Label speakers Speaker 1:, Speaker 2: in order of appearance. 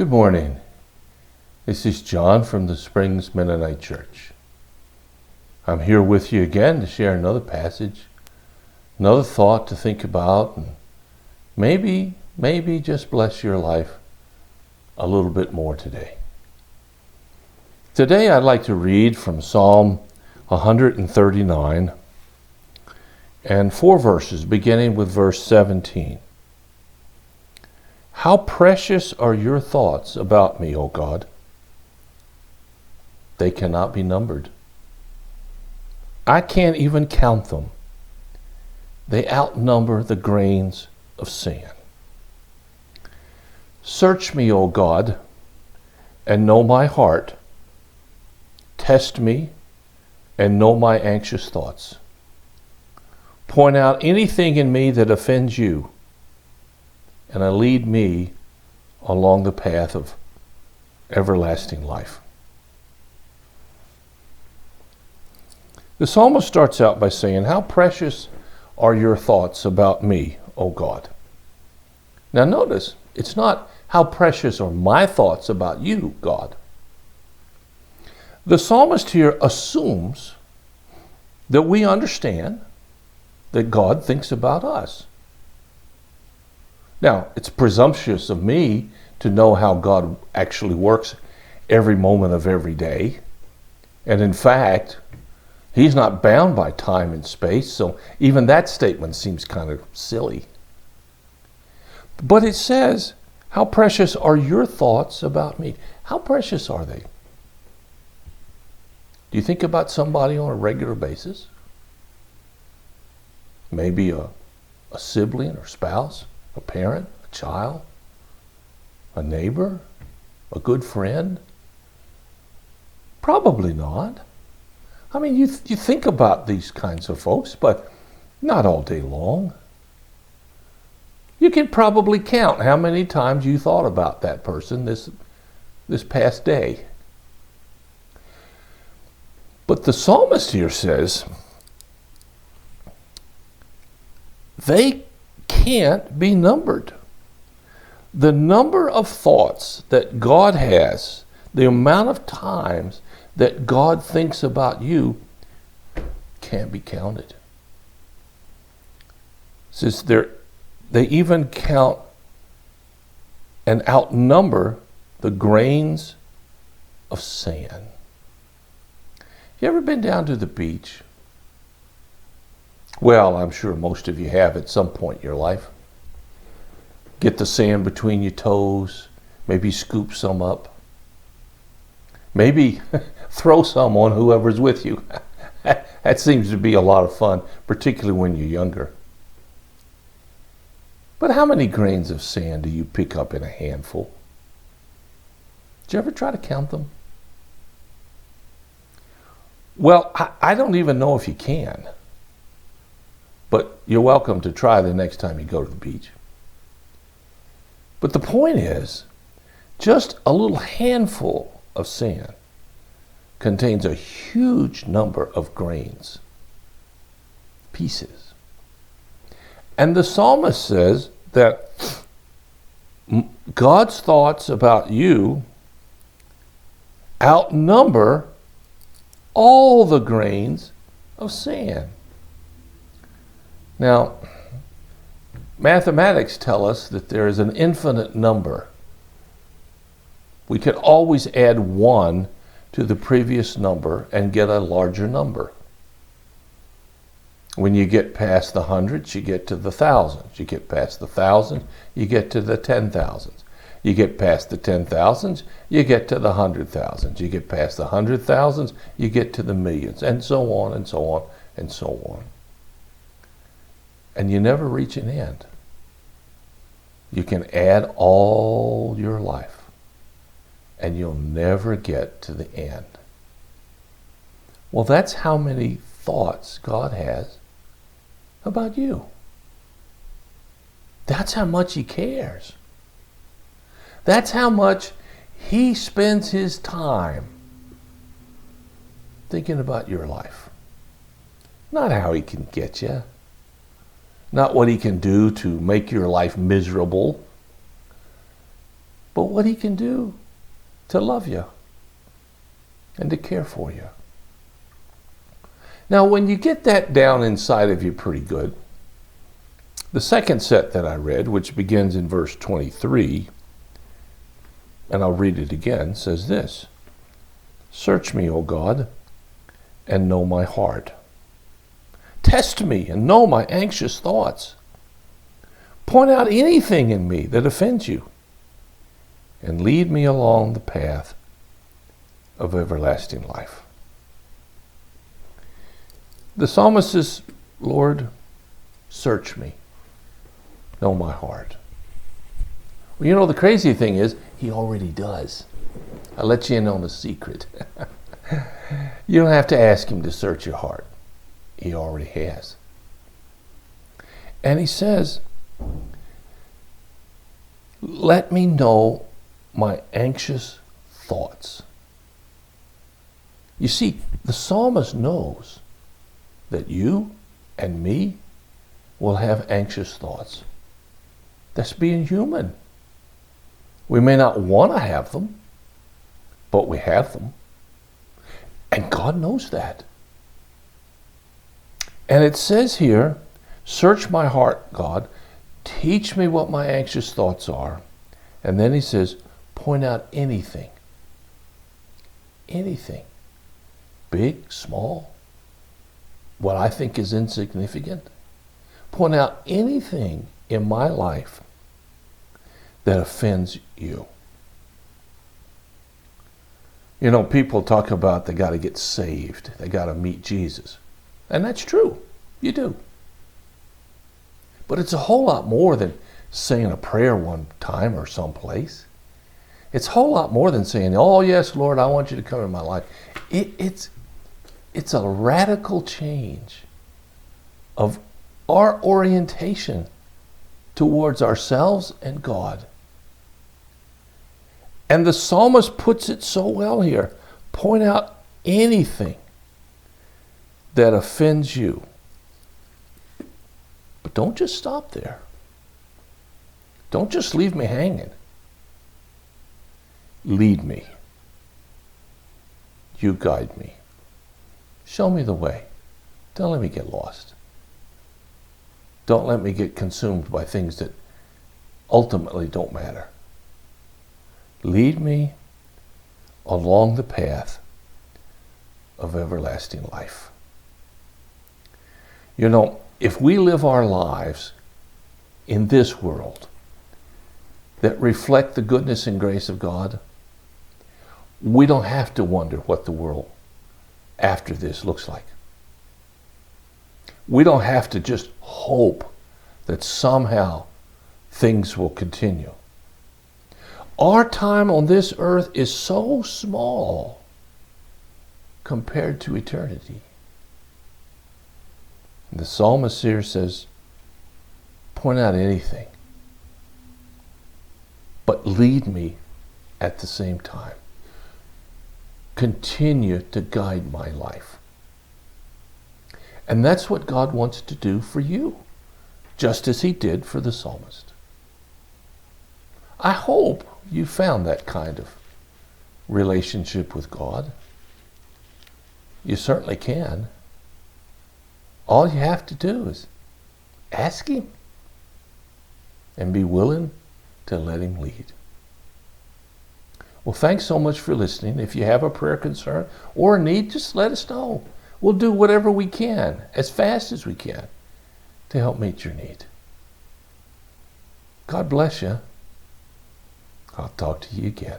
Speaker 1: Good morning. This is John from the Springs Mennonite Church. I'm here with you again to share another passage, another thought to think about, and maybe just bless your life a little bit more today. Today I'd like to read from Psalm 139 and 4 verses, beginning with verse 17. How precious are your thoughts about me, O God? They cannot be numbered. I can't even count them. They outnumber the grains of sand. Search me, O God, and know my heart. Test me and know my anxious thoughts. Point out anything in me that offends you, and lead me along the path of everlasting life. The psalmist starts out by saying, how precious are your thoughts about me, O God? Now notice, it's not how precious are my thoughts about you, God. The psalmist here assumes that we understand that God thinks about us. Now, it's presumptuous of me to know how God actually works every moment of every day. And in fact, He's not bound by time and space, so even that statement seems kind of silly. But it says, how precious are your thoughts about me? How precious are they? Do you think about somebody on a regular basis? Maybe a sibling or spouse? A parent, a child, a neighbor, a good friend? Probably not. I mean, you think about these kinds of folks, but not all day long. You can probably count how many times you thought about that person this past day. But the psalmist here says, they can't be numbered. The number of thoughts that God has, the amount of times that God thinks about you, can't be counted. It says they even count and outnumber the grains of sand. You ever been down to the beach? Well, I'm sure most of you have at some point in your life. Get the sand between your toes, maybe scoop some up. Maybe throw some on whoever's with you. That seems to be a lot of fun, particularly when you're younger. But how many grains of sand do you pick up in a handful? Did you ever try to count them? Well, I don't even know if you can. But you're welcome to try the next time you go to the beach. But the point is, just a little handful of sand contains a huge number of grains, pieces. And the psalmist says that God's thoughts about you outnumber all the grains of sand. Now, mathematics tell us that there is an infinite number. We can always add 1 to the previous number and get a larger number. When you get past the hundreds, you get to the thousands. You get past the thousands, you get to the 10,000s. You get past the 10,000s, you get to the 100,000s. You get past the 100,000s, you get to the millions, and so on and so on and so on. And you never reach an end. You can add all your life, and you'll never get to the end. Well, that's how many thoughts God has about you. That's how much He cares. That's how much He spends His time thinking about your life. Not how He can get you. Not what He can do to make your life miserable. but what he can do to love you and to care for you. Now, when you get that down inside of you pretty good, the second set that I read, which begins in verse 23, and I'll read it again, says this: "Search me, O God, and know my heart. Test me and know my anxious thoughts. Point out anything in me that offends you, and lead me along the path of everlasting life." The psalmist says, "Lord, search me, know my heart." Well, you know, the crazy thing is, he already does. I'll let you in on a secret. You don't have to ask him to search your heart. He already has. And he says, "Let me know my anxious thoughts." You see, the psalmist knows that you and me will have anxious thoughts. That's being human. We may not want to have them, but we have them. And God knows that. And it says here, "Search my heart, God. Teach me what my anxious thoughts are." And then he says, "Point out anything." Anything. Big, small, what I think is insignificant. Point out anything in my life that offends you. You know, people talk about they got to get saved. They got to meet Jesus. And that's true. You do. But it's a whole lot more than saying a prayer one time or someplace. It's a whole lot more than saying, "Oh, yes, Lord, I want you to come in my life." It's a radical change of our orientation towards ourselves and God. And the psalmist puts it so well here. Point out anything that offends you. But don't just stop there. Don't just leave me hanging. Lead me. You guide me. Show me the way. Don't let me get lost. Don't let me get consumed by things that ultimately don't matter. Lead me along the path of everlasting life. You know, if we live our lives in this world that reflect the goodness and grace of God, we don't have to wonder what the world after this looks like. We don't have to just hope that somehow things will continue. Our time on this earth is so small compared to eternity. And the psalmist here says, point out anything, but lead me at the same time. Continue to guide my life. And that's what God wants to do for you, just as he did for the psalmist. I hope you found that kind of relationship with God. You certainly can. All you have to do is ask him and be willing to let him lead. Well, thanks so much for listening. If you have a prayer concern or a need, just let us know. We'll do whatever we can, as fast as we can, to help meet your need. God bless you. I'll talk to you again.